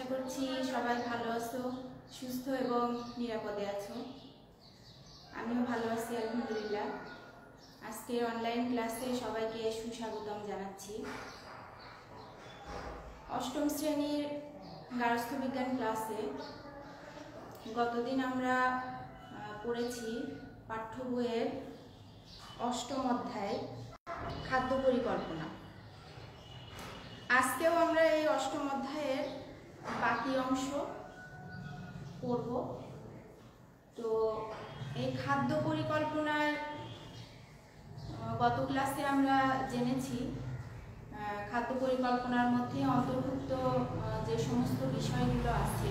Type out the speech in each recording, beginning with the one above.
আশা করছি সবাই ভালো আছো, সুস্থ এবং নিরাপদে আছো। আমিও ভালো আছি আলহামদুলিল্লাহ। আজকে অনলাইন ক্লাসে সবাইকে সুস্বাগতম জানাচ্ছি। অষ্টম শ্রেণীর গার্হস্থ্য বিজ্ঞান ক্লাসে গতদিন আমরা পড়েছি পাঠ্য বইয়ের অষ্টম অধ্যায় খাদ্য পরিকল্পনা। আজকেও আমরা এই অষ্টম অধ্যায়ের বাকি অংশ পড়ব। তো এই খাদ্য পরিকল্পনার গত ক্লাসে আমরা জেনেছি খাদ্য পরিকল্পনার মধ্যে অন্তর্ভুক্ত যে সমস্ত বিষয়গুলো আছে,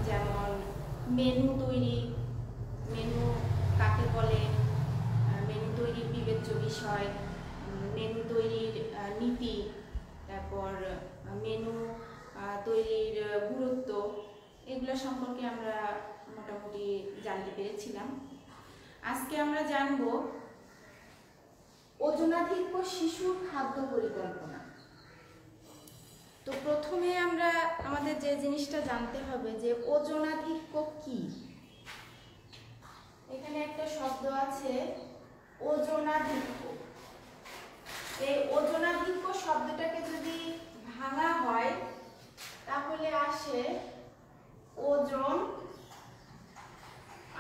যেমন মেনু তৈরি, মেনু কাকে বলে, মেনু তৈরির বিবেচ্য বিষয়, মেনু তৈরির নীতি, তারপর মেনু তৈরির গুরুত্ব, এগুলো সম্পর্কে আমরা মোটামুটি জানতে পেরেছিলাম। আজকে আমরা জানব ওজনাধিক্য শিশুর খাদ্য পরিকল্পনা। তো প্রথমে আমরা আমাদের যে জিনিসটা জানতে হবে যে ওজনাধিক্য কি। এখানে একটা শব্দ আছে ওজনাধিক্য। এই ওজনাধিক্য শব্দটাকে যদি ভাঙা হয় তাহলে আসে ওজন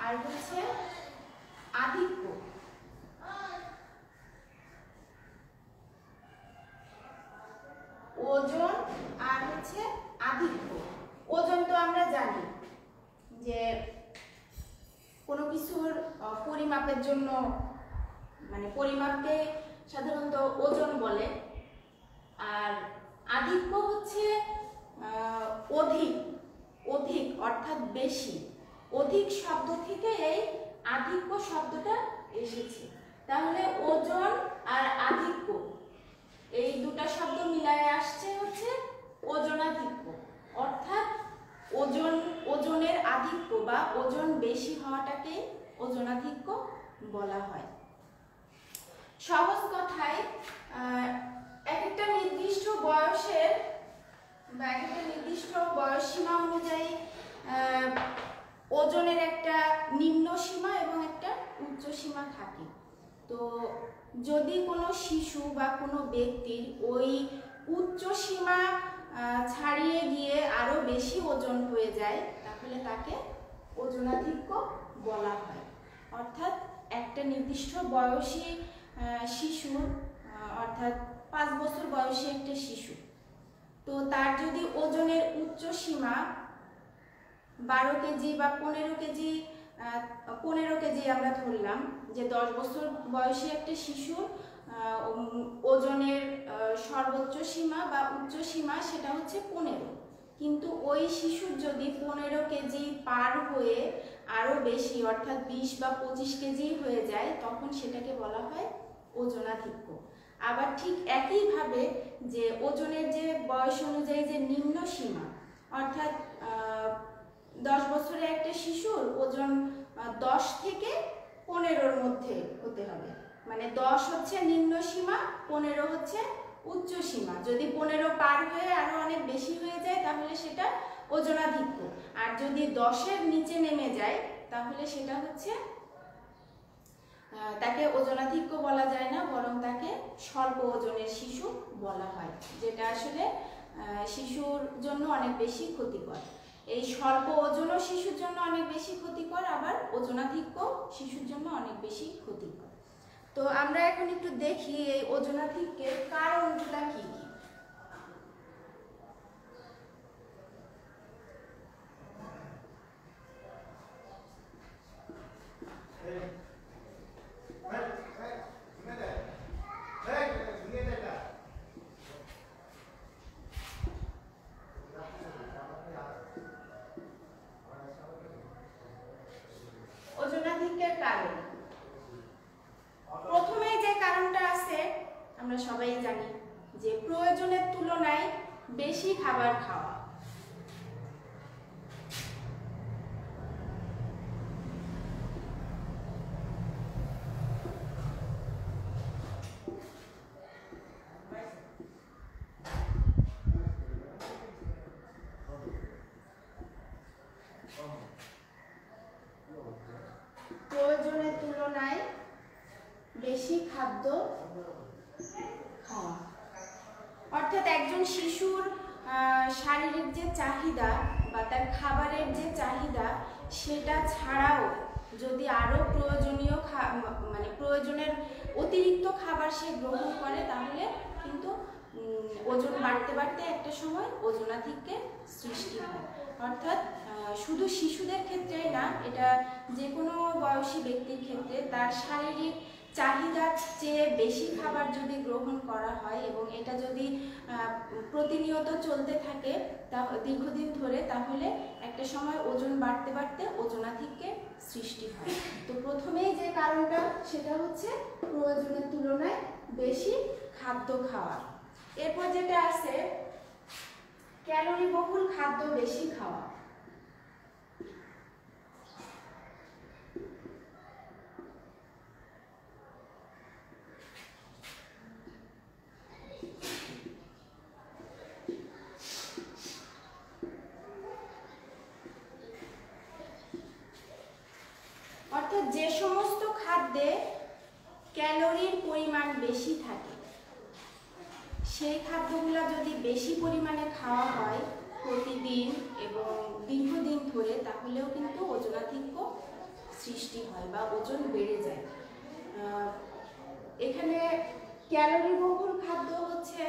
আর হচ্ছে আধিক্য। ওজন আর হচ্ছে আধিক্য। ওজন তো আমরা জানি যে কোনো কিছুর পরিমাপের জন্য, মানে পরিমাপকে সাধারণত ওজন বলে। আর আধিক্য হচ্ছে অধিক, অধিক অর্থাৎ বেশি। অধিক শব্দ থেকে এই আধিক্য শব্দটা এসেছে। তাহলে ওজন আর আধিক্য এই দুটা শব্দ মিলায় আসছে হচ্ছে ওজনাধিক্য, অর্থাৎ ওজনের আধিক্য বা ওজন বেশি হওয়াটাকে ওজনাধিক্য বলা হয়। সহজ কথায় এক একটা নির্দিষ্ট বয়সের বা এক একটা নির্দিষ্ট বয়স সীমা অনুযায়ী ওজনের একটা নিম্ন সীমা এবং একটা উচ্চ সীমা থাকে। তো যদি কোনো শিশু বা কোনো ব্যক্তির ওই উচ্চ সীমা ছাড়িয়ে গিয়ে আরো বেশি ওজন হয়ে যায় তাহলে তাকে ওজনাধিক্য বলা হয়। অর্থাৎ একটা নির্দিষ্ট বয়সী শিশু, অর্থাৎ 5 বছর বয়সী একটা শিশু, তো তার যদি ওজনের উচ্চ সীমা 12 কেজি বা 15 কেজি আমরা ধরলাম, যে 10 বছর বয়সী একটা শিশুর ওজনের সর্বোচ্চ সীমা বা উচ্চ সীমা সেটা হচ্ছে 15, কিন্তু ওই শিশুর যদি 15 কেজি পার হয়ে আরো বেশি অর্থাৎ 20 বা 25 কেজি হয়ে যায় তখন সেটাকে বলা হয় ওজনাধিক্য। আবার ঠিক একইভাবে যে ওজনের যে বয়স অনুযায়ী যে নিম্ন সীমা, অর্থাৎ 10 বছরের একটা শিশুর ওজন 10 থেকে 15-র মধ্যে হতে হবে। মানে 10 হচ্ছে নিম্ন সীমা, 15 হচ্ছে উচ্চ সীমা। যদি 15 পার হয়ে আরো অনেক বেশি হয়ে যায় তাহলে সেটা ওজনাধিক্য। আর যদি 10-এর নিচে নেমে যায় তাহলে সেটা হচ্ছে তাকে ওজনাধিক্য বলা যায় না, বরং তাকে স্বল্প ওজনের শিশু বলা হয়, যেটা আসলে শিশুর জন্য অনেক বেশি ক্ষতিকর। এই স্বল্প ওজনও শিশুর জন্য অনেক বেশি ক্ষতিকর, আবার ওজনাধিক্য শিশুর জন্য অনেক বেশি ক্ষতিকর। তো আমরা এখন একটু দেখি এই ওজনাধিক্যের কারণগুলো কি কি। ওজনাধিক্যের কারণ, প্রথমে যে কারণটা আছে আমরা সবাই জানি যে প্রয়োজনের তুলনায় বেশি খাবার খাওয়া। তুলনায় বেশি খাদ্য খাওয়া। অর্থাৎ একজন শিশুর শারীরিক যে চাহিদা বা তার খাবারের যে চাহিদা সেটা ছাড়াও যদি আরো প্রয়োজনীয় মানে প্রয়োজনের অতিরিক্ত খাবার সে গ্রহণ করে তাহলে কিন্তু ওজন বাড়তে বাড়তে একটা সময় ওজনাধিক্যের সৃষ্টি হয়। অর্থাৎ শুধু শিশুদের ক্ষেত্রেই না, এটা যে কোনো বয়সী ব্যক্তির ক্ষেত্রে তার শারীরিক চাহিদার চেয়ে বেশি খাবার যদি গ্রহণ করা হয় এবং এটা যদি প্রতিনিয়ত চলতে থাকে দীর্ঘদিন ধরে, তাহলে একটা সময় ওজন বাড়তে বাড়তে ওজনাধিক্যের সৃষ্টি হয়। তো প্রথমেই যে কারণটা সেটা হচ্ছে প্রয়োজনের তুলনায় বেশি খাদ্য খাওয়া। এরপর যেটা আছে ক্যালোরি বহুল খাদ্য বেশি খাওয়া। অর্থাৎ যে সমস্ত খাদ্যে ক্যালোরির পরিমাণ বেশি থাকে সেই খাদ্যগুলো যদি বেশি পরিমাণে খাওয়া হয় প্রতিদিন এবং দীর্ঘদিন ধরে, তাহলেও কিন্তু ওজনাধিক্য সৃষ্টি হয় বা ওজন বেড়ে যায়। এখানে ক্যালোরি বহুল খাদ্য হচ্ছে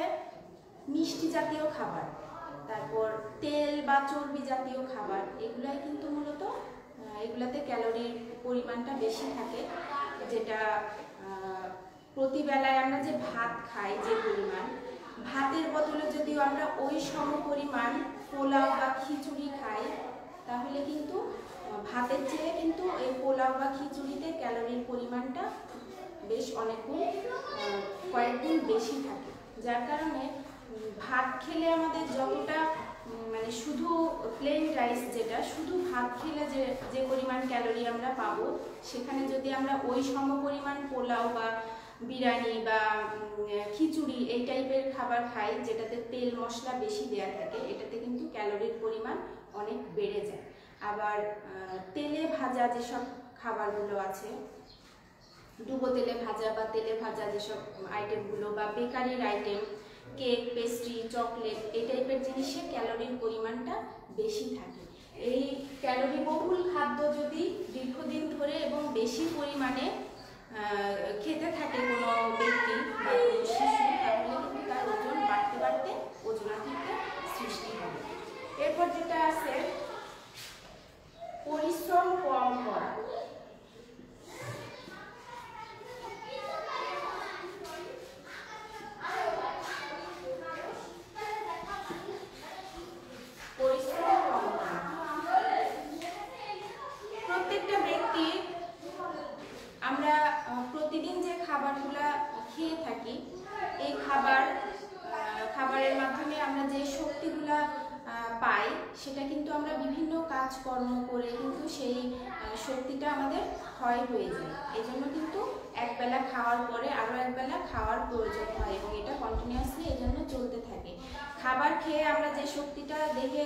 মিষ্টি জাতীয় খাবার, তারপর তেল বা চর্বি জাতীয় খাবার, এগুলাই কিন্তু মূলত এগুলাতে ক্যালোরির পরিমাণটা বেশি থাকে। যেটা প্রতিবেলায় আমরা যে ভাত খাই যে পরিমাণ, ভাতের বদলে যদি আমরা ওই সম পরিমাণ পোলাও বা খিচুড়ি খাই তাহলে কিন্তু ভাতের চেয়ে কিন্তু এই পোলাও বা খিচুড়িতে ক্যালোরির পরিমাণটা বেশ অনেকগুণ কয়েকগুণ বেশি থাকে। যার কারণে ভাত খেলে আমাদের যতটা মানে শুধু প্লেন রাইস, যেটা শুধু ভাত খেলে যে পরিমাণ ক্যালোরি আমরা পাবো, সেখানে যদি আমরা ওই সম পরিমাণ পোলাও বা বিরিয়ানি বা খিচুড়ি এই টাইপের খাবার খাই যেটাতে তেল মশলা বেশি দেওয়া থাকে, এটাতে কিন্তু ক্যালোরির পরিমাণ অনেক বেড়ে যায়। আবার তেলে ভাজা যেসব খাবারগুলো আছে, ডুবো তেলে ভাজা বা তেলে ভাজা যেসব আইটেমগুলো বা বেকারির আইটেম, কেক, পেস্ট্রি, চকলেট, এই টাইপের জিনিসে ক্যালোরির পরিমাণটা বেশি থাকে। এই ক্যালোরি বহুল খাদ্য যদি দীর্ঘদিন ধরে এবং বেশি পরিমাণে খেতে থাকে কোনো ব্যক্তি বা কোনো শিশু, তাহলে কিন্তু তার ওজন বাড়তে বাড়তে ওজনাধিক্য সৃষ্টি হবে। এরপর যেটা আছে পরিশ্রম কম করা। প্রত্যেকটা ব্যক্তি আমরা প্রতিদিন যে খাবারগুলা খেয়ে থাকি, এই খাবারের মাধ্যমে আমরা যে শক্তিগুলা পাই সেটা কিন্তু আমরা বিভিন্ন কাজকর্ম করে কিন্তু সেই শক্তিটা আমাদের ক্ষয় হয়ে যায়। এই জন্য কিন্তু একবেলা খাওয়ার পরে আরও একবেলা খাওয়ার প্রয়োজন হয় এবং এটা কন্টিনিউয়াসলি এই জন্য চলতে থাকে। খাবার খেয়ে আমরা যে শক্তিটা দেহে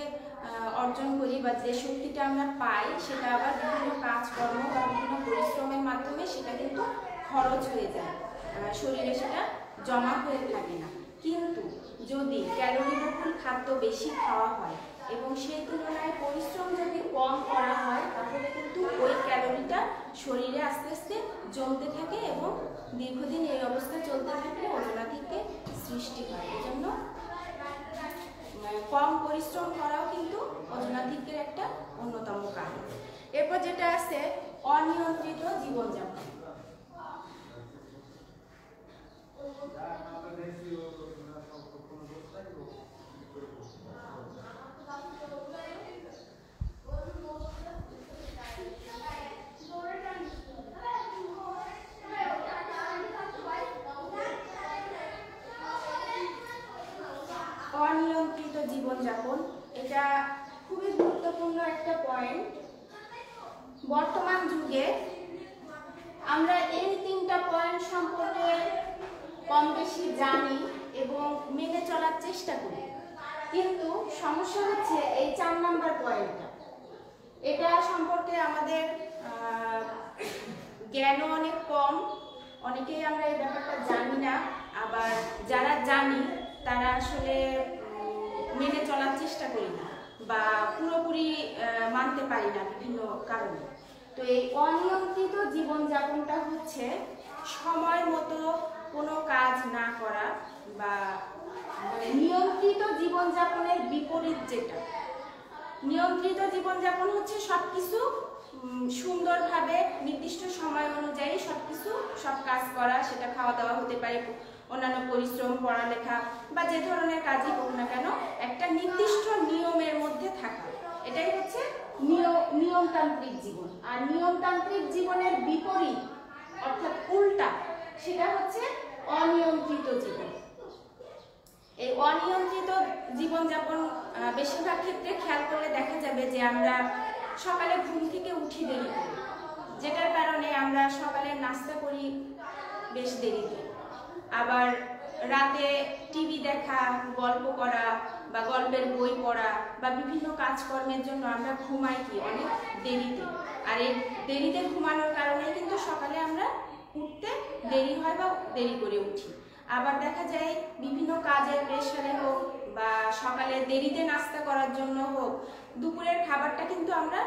অর্জন করি বা যে শক্তিটা আমরা পাই, সেটা আবার বিভিন্ন কাজকর্ম বা বিভিন্ন পরিশ্রমের মাধ্যমে সেটা কিন্তু খরচ হয়ে যায়, শরীরে সেটা জমা হয়ে থাকে না। কিন্তু যদি ক্যালোরি বহুল খাদ্য বেশি খাওয়া হয় এবং সেই তুলনায় পরিশ্রম যদি কম করা হয়, তাহলে কিন্তু ওই ক্যালোরিটা শরীরে আস্তে আস্তে জমতে থাকে এবং দীর্ঘদিন এই অবস্থা চলতে থাকলে ওজনাধিক্যের সৃষ্টি হয়। এই জন্য কম পরিশ্রম করাও কিন্তু ওজনাধিক্যের একটা অন্যতম কারণ। এরপর যেটা আছে অনিয়ন্ত্রিত জীবনযাপন। অনিয়ন্ত্রিত জীবনযাপন, এটা খুবই গুরুত্বপূর্ণ একটা পয়েন্ট। বর্তমান যুগে আমরা এই তিনটা পয়েন্ট সম্পর্কে কম বেশি জানি এবং মেনে চলার চেষ্টা করি, কিন্তু সমস্যা হচ্ছে এই 4 নাম্বার পয়েন্টটা। এটা সম্পর্কে আমাদের জ্ঞানও অনেক কম, অনেকেই আমরা এই ব্যাপারটা জানি না, আবার যারা জানি তারা আসলে মেনে চলার চেষ্টা করি না বা পুরোপুরি মানতে পারি না বিভিন্ন কারণে। তো এই অনিয়ন্ত্রিত জীবনযাপনটা হচ্ছে সময় মতো কোনো কাজ না করা বা নিয়ন্ত্রিত জীবনযাপনের বিপরীত। যেটা নিয়ন্ত্রিত জীবনযাপন হচ্ছে সবকিছু সুন্দরভাবে নির্দিষ্ট সময় অনুযায়ী সব কাজ করা, সেটা খাওয়া দাওয়া হতে পারে, অন্যান্য পরিশ্রম, পড়ালেখা বা যে ধরনের কাজই হোক না কেন একটা নির্দিষ্ট নিয়মের মধ্যে থাকা, এটাই হচ্ছে নিয়মতান্ত্রিক জীবন। আর নিয়মতান্ত্রিক জীবনের বিপরীত অর্থাৎ উল্টা, সেটা হচ্ছে অনিয়ন্ত্রিত জীবন। এই অনিয়ন্ত্রিত জীবনযাপন বেশিরভাগ ক্ষেত্রে খেয়াল করলে দেখা যাবে যে আমরা সকালে ঘুম থেকে উঠি দেরি করি, যেটার কারণে আমরা সকালে নাস্তা করি বেশ দেরিতে, আবার রাতে টিভি দেখা, গল্প করা বা গল্পের বই পড়া বা বিভিন্ন কাজকর্মের জন্য আমরা ঘুমাই কি অনেক দেরিতে। আর এই দেরিতে ঘুমানোর কারণে কিন্তু সকালে আমরা উঠতে দেরি হয় বা দেরি করে উঠি। আবার দেখা যায় বিভিন্ন কাজের প্রেশারে হোক বা সকালে দেরিতে নাস্তা করার জন্য হোক, দুপুরের খাবারটা কিন্তু আমরা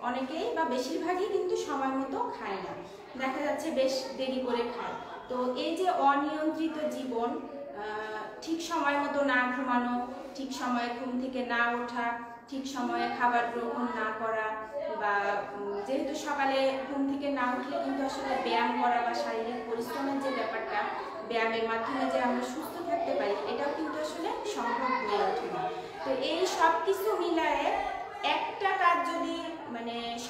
অনেকেই বা বেশিরভাগই কিন্তু সময় মতো খাই না, দেখা যাচ্ছে বেশ দেরি করে খাই। তো এই যে অনিয়ন্ত্রিত জীবন, ঠিক সময় মতো না ঘুমানো, ঠিক সময়ে ঘুম থেকে না ওঠা, ঠিক সময়ে খাবার গ্রহণ না করা, বা যেহেতু সকালে ঘুম থেকে না উঠলে কিন্তু আসলে ব্যায়াম করা বা শারীরিক পরিশ্রমের যে ব্যাপারটা, ব্যায়ামের মাধ্যমে যে আমরা সুস্থ থাকতে পারি, এটাও কিন্তু আসলে সম্ভব হয়ে ওঠে না। তো এই সব কিছু মিলায়ে একটা কাজ যদি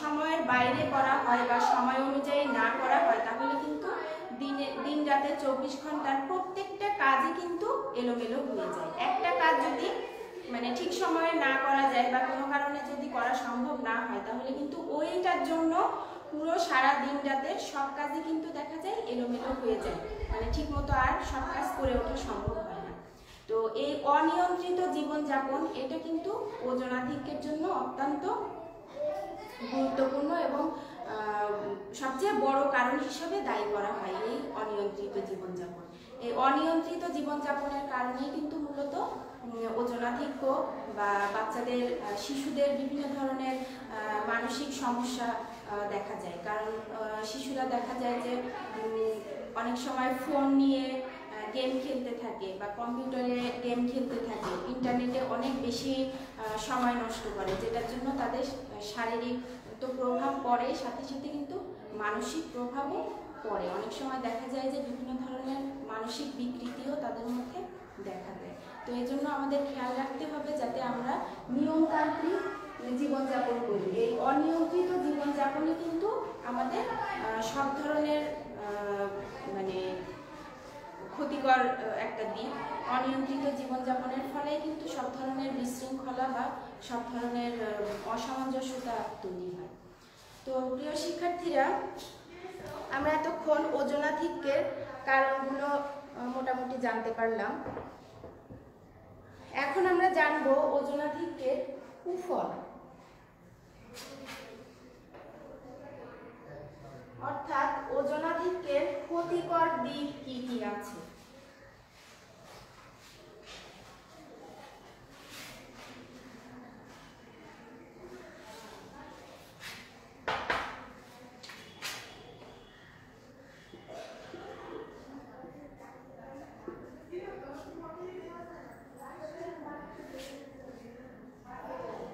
সময়ের বাইরে করা হয় বা সময় অনুযায়ী না করা হয়, তাহলে কিন্তু দিন রাতে 24 ঘন্টার প্রত্যেকটা কাজই কিন্তু এলোমেলো হয়ে যায়। একটা কাজ যদি ঠিক সময়ে না করা যায় বা কোনো কারণে যদি করা সম্ভব না হয়, তাহলে কিন্তু ওইটার জন্য পুরো সারা দিন রাতে সব কাজই কিন্তু দেখা যায় এলোমেলো হয়ে যায়, ঠিক মতো আর সব কাজ করে ওঠা সম্ভব হয় না। তো এই অনিয়ন্ত্রিত জীবনযাপন, এটা কিন্তু ওজনাধিক্যের জন্য অত্যন্ত গুরুত্বপূর্ণ এবং সবচেয়ে বড় কারণ হিসেবে দায়ী করা হয় এই অনিয়ন্ত্রিত জীবনযাপন। এই অনিয়ন্ত্রিত জীবনযাপনের কারণেই কিন্তু মূলত ওজনাধিক্য বা বাচ্চাদের, শিশুদের বিভিন্ন ধরনের মানসিক সমস্যা দেখা যায়। কারণ শিশুরা দেখা যায় যে অনেক সময় ফোন নিয়ে গেম খেলতে থাকে বা কম্পিউটারে গেম খেলতে থাকে, ইন্টারনেটে অনেক বেশি সময় নষ্ট করে, যেটার জন্য তাদের শারীরিক তো প্রভাব পড়ে, সাথে সাথে কিন্তু মানসিক প্রভাবও পড়ে। অনেক সময় দেখা যায় যে বিভিন্ন ধরনের মানসিক বিকৃতিও তাদের মধ্যে দেখা দেয়। তো এই জন্য আমাদের খেয়াল রাখতে হবে যাতে আমরা নিয়মতান্ত্রিক জীবনযাপন করি। এই অনিয়ন্ত্রিত জীবনযাপনে কিন্তু আমাদের সব ধরনের ক্ষতিকর একটা দিক। অনিয়ন্ত্রিত জীবনযাপনের ফলে কিন্তু সব ধরনের বিশৃঙ্খলা বা সব ধরনের অসামঞ্জস্যতা তৈরি হয়। তো প্রিয় শিক্ষার্থীরা, আমরা এতক্ষণ ওজনাধিক্যের কারণগুলো মোটামুটি জানতে পারলাম। এখন আমরা জানবো ওজনাধিক্যের কুফল, অর্থাৎ ওজনাধিক্যের ক্ষতিকর দিক কি কি আছে।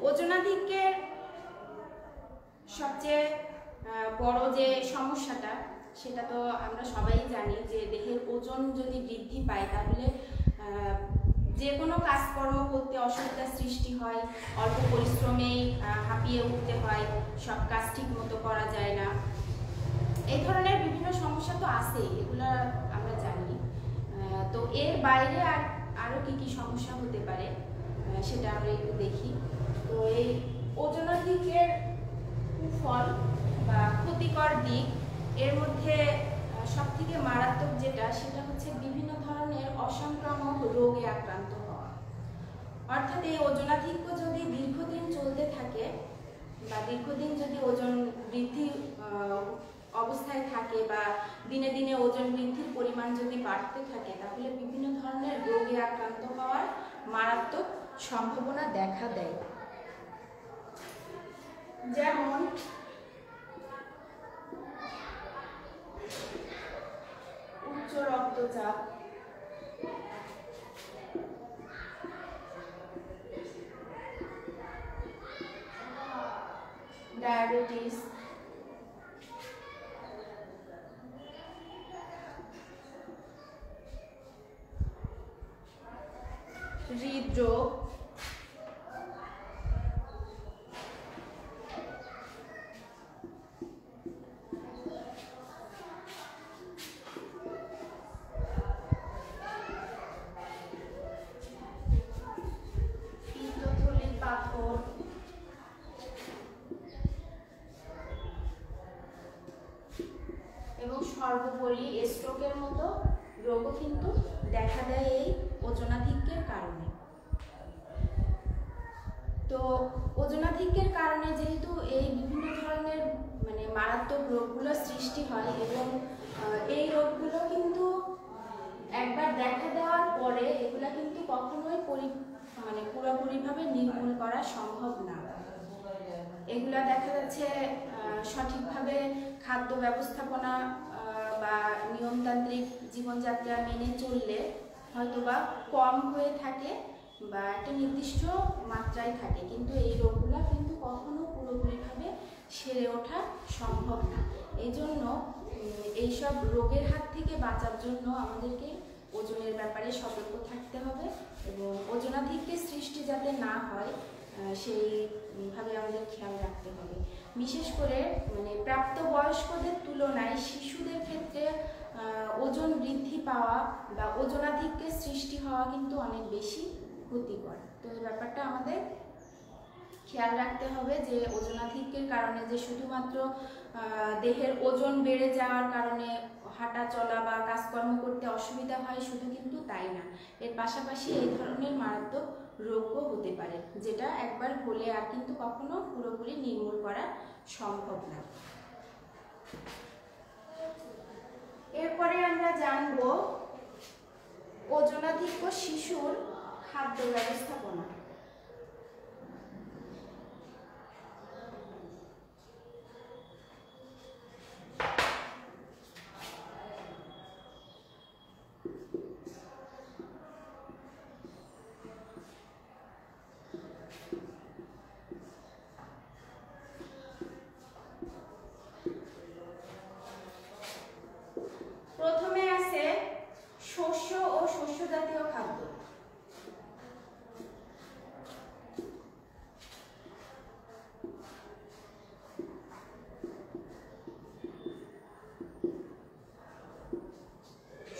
ওজনাধিক্যের সবচেয়ে বড় যে সমস্যাটা, সেটা তো আমরা সবাই জানি যে দেহের ওজন যদি বৃদ্ধি পায় তাহলে যে কোনো কাজকর্ম করতে অসুবিধার সৃষ্টি হয়, অল্প পরিশ্রমেই হাঁপিয়ে উঠতে হয়, সব কাজ ঠিক মতো করা যায় না, এই ধরনের বিভিন্ন সমস্যা তো আছেই, এগুলো আমরা জানি। তো এর বাইরে আরও কি কি সমস্যা হতে পারে সেটা আমরা একটু দেখি। তো এই ওজনাধিক্যের কুফল বা ক্ষতিকর দিক, এর মধ্যে সবথেকে মারাত্মক যেটা, সেটা হচ্ছে বিভিন্ন ধরনের অসংক্রামক রোগে আক্রান্ত হওয়া। অর্থাৎ এই ওজনাধিক্য যদি দীর্ঘদিন চলতে থাকে বা দীর্ঘদিন যদি ওজন বৃদ্ধি অবস্থায় থাকে বা দিনে দিনে ওজন বৃদ্ধির পরিমাণ যদি বাড়তে থাকে, তাহলে বিভিন্ন ধরনের রোগে আক্রান্ত হওয়ার মারাত্মক সম্ভাবনা দেখা দেয়। যেমন উচ্চ রক্তচাপ, ডায়াবেটিস, হৃদরোগ, পিত্তথলির পাথর, এবং সর্বোপরি স্ট্রোকের মতো রোগও কিন্তু দেখা দেয় এই ওজনাধিক্যের কারণে। তো ওজনাধিক্যের কারণে যেহেতু এই বিভিন্ন ধরনের মারাত্মক রোগগুলো সৃষ্টি হয় এবং এই রোগগুলো কিন্তু একবার দেখা দেওয়ার পরে এগুলা কিন্তু কখনোই পুরোপুরিভাবে নির্মূল করা সম্ভব না। এগুলা দেখা যাচ্ছে সঠিকভাবে খাদ্য ব্যবস্থাপনা বা নিয়মতান্ত্রিক জীবনযাত্রা মেনে চললে হয়তোবা কম হয়ে থাকে বা একটা নির্দিষ্ট মাত্রায় থাকে, কিন্তু এই রোগগুলা কিন্তু কখনো পুরোপুরিভাবে সেরে ওঠা সম্ভব না। এই জন্য এইসব রোগের হাত থেকে বাঁচার জন্য আমাদেরকে ওজনের ব্যাপারে সতর্ক থাকতে হবে এবং ওজনাধিক্যের সৃষ্টি যাতে না হয় সেইভাবে আমাদের খেয়াল রাখতে হবে। বিশেষ করে প্রাপ্তবয়স্কদের তুলনায় শিশুদের ক্ষেত্রে ওজন বৃদ্ধি পাওয়া বা ওজনাধিক্যের সৃষ্টি হওয়া কিন্তু অনেক বেশি ক্ষতিকর। তো এই ব্যাপারটা আমাদের খেয়াল রাখতে হবে যে ওজনাধিক্যের কারণে যে শুধুমাত্র দেহের ওজন বেড়ে যাওয়ার কারণে হাঁটা চলা বা কাজকর্ম করতে অসুবিধা হয় শুধু কিন্তু তাই না, এর পাশাপাশি এই ধরনের মারাত্মক রোগও হতে পারে, যেটা একবার হলে আর কিন্তু কখনো পুরোপুরি নির্মূল করা সম্ভব না। এরপরে আমরা জানব ওজনাধিক্য শিশুর খাদ্য ব্যবস্থাপনা। প্রথমে আছে শস্য ও শস্য জাতীয় খাদ্য।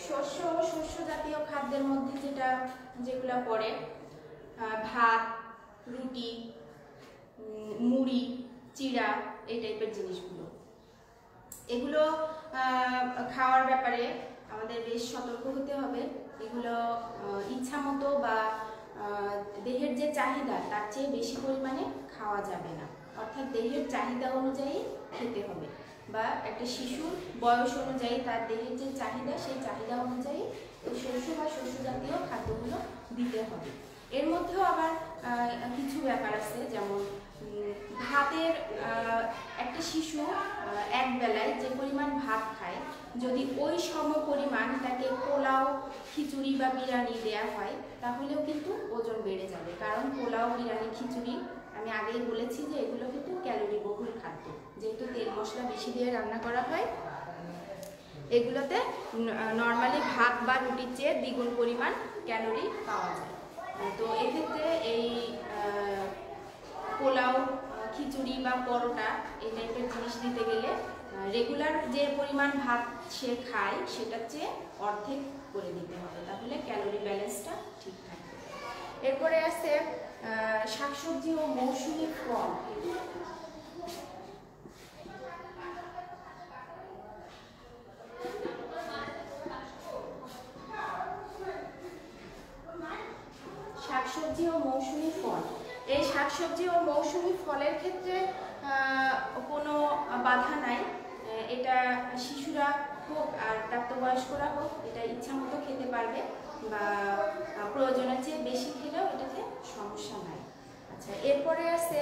শস্য ও শস্য জাতীয় খাদ্যের মধ্যে যেগুলো পড়ে ভাত, রুটি, মুড়ি, চিড়া, এই টাইপের জিনিসগুলো, এগুলো খাওয়ার ব্যাপারে আমাদের বেশ সতর্ক হতে হবে। এগুলো ইচ্ছা মতো বা দেহের যে চাহিদা তার চেয়ে বেশি পরিমাণে খাওয়া যাবে না, অর্থাৎ দেহের চাহিদা অনুযায়ী খেতে হবে বা একটা শিশুর বয়স অনুযায়ী তার দেহের যে চাহিদা সেই চাহিদা অনুযায়ী এই শস্য বা শস্য জাতীয় খাদ্যগুলো দিতে হবে। এর মধ্যেও আবার কিছু ব্যাপার আছে, যেমন ভাতের একটা শিশু এক বেলায় যে পরিমাণ ভাত খায়, যদি ওই সম পরিমাণ তাকে পোলাও, খিচুড়ি বা বিরিয়ানি দেয়া হয় তাহলেও কিন্তু ওজন বেড়ে যাবে। কারণ পোলাও, বিরিয়ানি, খিচুড়ি আমি আগেই বলেছি যে এগুলো কিন্তু ক্যালোরি বহুল খাদ্য, যেহেতু তেল মশলা বেশি দিয়ে রান্না করা হয়, এগুলোতে নর্মালি ভাত বা রুটির চেয়ে দ্বিগুণ পরিমাণ ক্যালোরি পাওয়া যায়। তো এক্ষেত্রে এই পোলাও, খিচুড়ি বা পরোটা এই টাইপের জিনিস দিতে গেলে রেগুলার যে পরিমাণ ভাত সে খায় সেটার চেয়ে অর্ধেক করে দিতে হবে, তাহলে ক্যালোরি ব্যালেন্সটা ঠিক থাকবে। এরপরে আছে শাকসবজি ও মৌসুমী ফল। শাকসবজি ও মৌসুমী ফল, এই শাকসবজি ও মৌসুমী ফলের ক্ষেত্রে কোনো বাধা নাই। এটা শিশুরা হোক আর প্রাপ্তবয়স্করা হোক এটা ইচ্ছা মতো খেতে পারবে, বা প্রয়োজনের চেয়ে বেশি খেলেও এটাতে সমস্যা নাই। আচ্ছা, এরপরে আছে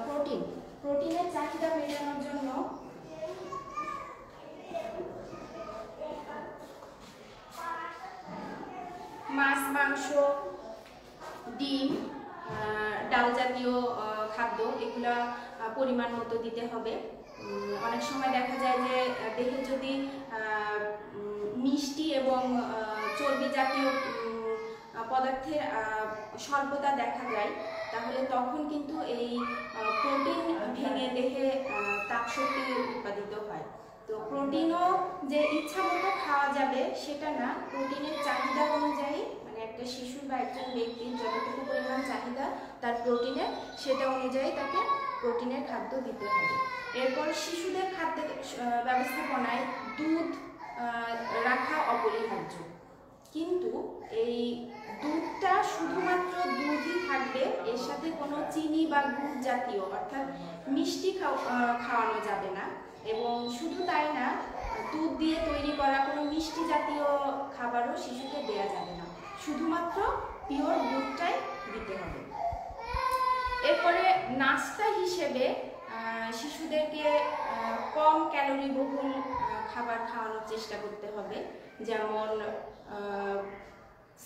প্রোটিন। প্রোটিনের চাহিদা মেটানোর জন্য মাছ, মাংস, ডিম, ডাল জাতীয় খাদ্য এগুলা পরিমাণ মতো দিতে হবে। অনেক সময় দেখা যায় যে দেহে যদি মিষ্টি এবং চর্বি জাতীয় পদার্থের স্বল্পতা দেখা যায়, তাহলে তখন কিন্তু এই প্রোটিন ভেঙে দেহে তাপশক্তি উৎপাদিত হয়। তো প্রোটিনও যে ইচ্ছা মতো খাওয়া যাবে সেটা না, প্রোটিনের চাহিদা অনুযায়ী, মানে একটা শিশু বা একজন ব্যক্তির যতটুকু পরিমাণ চাহিদা তার প্রোটিনের, সেটা অনুযায়ী তাকে প্রোটিনের খাদ্য দিতে হবে। এরপর শিশুদের খাদ্য ব্যবস্থাপনায় দুধ রাখা অপরিহার্য, কিন্তু এই দুধটা শুধুমাত্র দুধই থাকবে, এর সাথে কোনো চিনি বা গুড় জাতীয় অর্থাৎ মিষ্টি খাওয়ানো যাবে না। এবং শুধু তাই না, দুধ দিয়ে তৈরি করা কোনো মিষ্টি জাতীয় খাবারও শিশুকে দেওয়া যাবে না, শুধুমাত্র পিওর দুধটাই দিতে হবে। এরপরে নাস্তা হিসেবে শিশুদেরকে কম ক্যালোরি বহুল খাবার খাওয়ানোর চেষ্টা করতে হবে, যেমন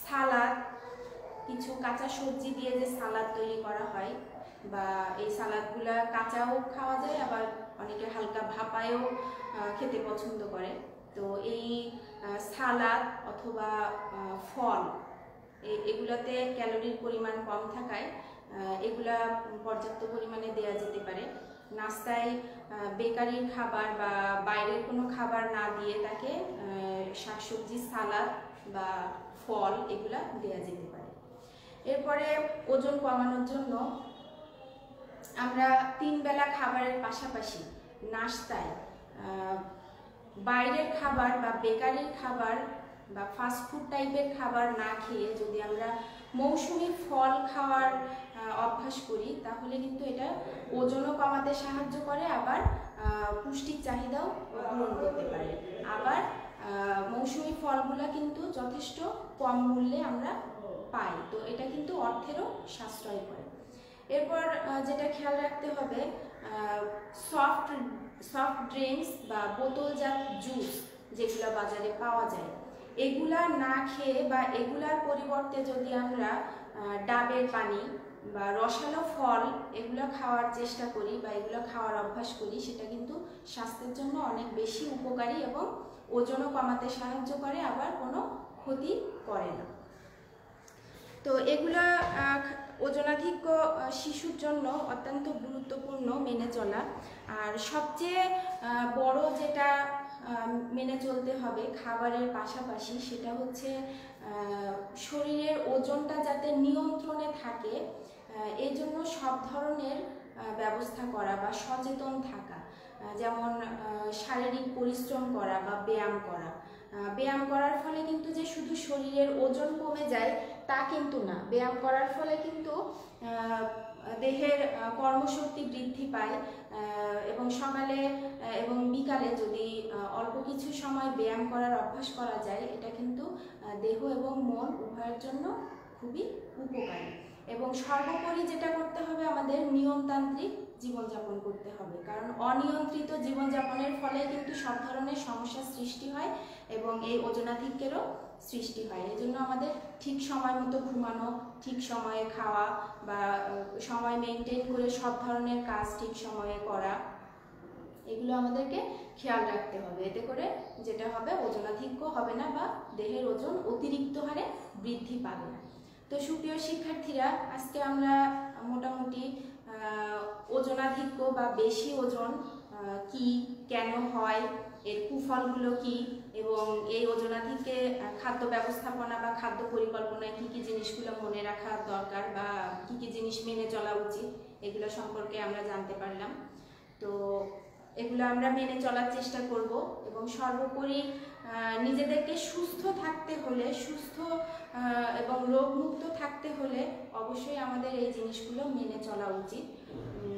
সালাদ, কিছু কাঁচা সবজি দিয়ে যে সালাদ তৈরি করা হয়, বা এই সালাদগুলা কাঁচাও খাওয়া যায়, আবার অনেকে হালকা ভাপায়ও খেতে পছন্দ করে। তো এই সালাদ অথবা ফল এগুলাতে ক্যালোরির পরিমাণ কম থাকায় এগুলা পর্যাপ্ত পরিমাণে দেওয়া যেতে পারে। নাস্তায় বেকারির খাবার বা বাইরের কোনো খাবার না দিয়ে তাকে শাকসবজি, সালাদ বা ফল এগুলা দেওয়া যেতে পারে। এরপরে ওজন কমানোর জন্য আমরা 3 বেলা খাবারের পাশাপাশি নাস্তায় বাইরের খাবার বা বেকারির খাবার বা ফাস্টফুড টাইপের খাবার না খেয়ে যদি আমরা মৌসুমী ফল খাওয়ার অভ্যাস করি, তাহলে কিন্তু এটা ওজনও কমাতে সাহায্য করে, আবার পুষ্টির চাহিদাও পূরণ করতে পারে। আবার মৌসুমী ফলগুলো কিন্তু যথেষ্ট কম মূল্যে আমরা পাই, তো এটা কিন্তু অর্থেরও সাশ্রয় করে। এরপর যেটা খেয়াল রাখতে হবে, সফট ড্রিঙ্কস বা বোতলজাত জুস যেগুলো বাজারে পাওয়া যায়, এগুলা না খেয়ে বা এগুলার পরিবর্তে যদি আমরা ডাবের পানি বা রসালো ফল এগুলো খাওয়ার চেষ্টা করি বা এগুলো খাওয়ার অভ্যাস করি, সেটা কিন্তু স্বাস্থ্যের জন্য অনেক বেশি উপকারী এবং ওজনও কমাতে সাহায্য করে, আবার কোনো ক্ষতি করে না। তো এগুলা ওজনাধিক্য শিশুর জন্য অত্যন্ত গুরুত্বপূর্ণ মেনে চলা। আর সবচেয়ে বড় যেটা মেনে চলতে হবে খাবারের পাশাপাশি, সেটা হচ্ছে শরীরের ওজনটা যাতে নিয়ন্ত্রণে থাকে, এই জন্য সব ধরনের ব্যবস্থা করা বা সচেতন থাকা, যেমন শারীরিক পরিশ্রম করা বা ব্যায়াম করা। ব্যায়াম করার ফলে কিন্তু যে শুধু শরীরের ওজন কমে যায় তা কিন্তু না, ব্যায়াম করার ফলে কিন্তু দেহের কর্মশক্তি বৃদ্ধি পায়, এবং সকালে এবং বিকালে যদি অল্প কিছু সময় ব্যায়াম করার অভ্যাস করা যায়, এটা কিন্তু দেহ এবং মন উভয়ের জন্য খুবই উপকারী। এবং সর্বোপরি যেটা করতে হবে, আমাদের নিয়মতান্ত্রিক জীবনযাপন করতে হবে, কারণ অনিয়ন্ত্রিত জীবনযাপনের ফলে কিন্তু সব ধরনের সমস্যার সৃষ্টি হয় এবং এই ওজনাধিক্যেরও সৃষ্টি হয়। এই জন্য আমাদের ঠিক সময় মতো ঘুমানো, ঠিক সময়ে খাওয়া বা সময় মেনটেন করে সব ধরনের কাজ ঠিক সময়ে করা, এগুলো আমাদেরকে খেয়াল রাখতে হবে। এতে করে যেটা হবে, ওজনাধিক্য হবে না বা দেহের ওজন অতিরিক্ত হারে বৃদ্ধি পাবে না। তো সুপ্রিয় শিক্ষার্থীরা, আজকে আমরা মোটামুটি ওজনাধিক্য বা বেশি ওজন কি, কেন হয়, এর কুফলগুলো কি, এবং এই ওজনাধিক্যে খাদ্য ব্যবস্থাপনা বা খাদ্য পরিকল্পনায় কি কি জিনিসগুলো মনে রাখা দরকার বা কি কি জিনিস মেনে চলা উচিত, এগুলো সম্পর্কে আমরা জানতে পারলাম। তো এগুলো আমরা মেনে চলার চেষ্টা করব, এবং সর্বোপরি নিজেদেরকে সুস্থ থাকতে হলে, সুস্থ এবং রোগমুক্ত থাকতে হলে অবশ্যই আমাদের এই জিনিসগুলো মেনে চলা উচিত,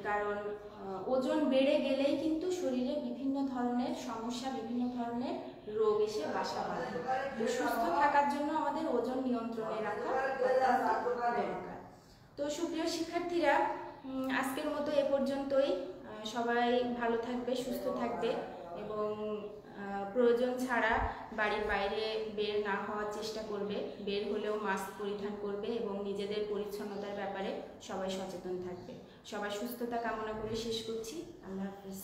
কারণ ওজন বেড়ে গেলেই কিন্তু শরীরে বিভিন্ন ধরনের সমস্যা, বিভিন্ন ধরনের রোগ এসে বাসা বাঁধে। তো সুস্থ থাকার জন্য আমাদের ওজন নিয়ন্ত্রণে রাখা দরকার। তো সুপ্রিয় শিক্ষার্থীরা, আজকের মতো এ পর্যন্তই। সবাই ভালো থাকবে, সুস্থ থাকবে এবং প্রয়োজন ছাড়া বাড়ির বাইরে বের না হওয়ার চেষ্টা করবে। বের হলেও মাস্ক পরিধান করবে এবং নিজেদের পরিচ্ছন্নতার ব্যাপারে সবাই সচেতন থাকবে। সবাই সুস্থতা কামনা করে শেষ করছি। আল্লাহ হাফেজ।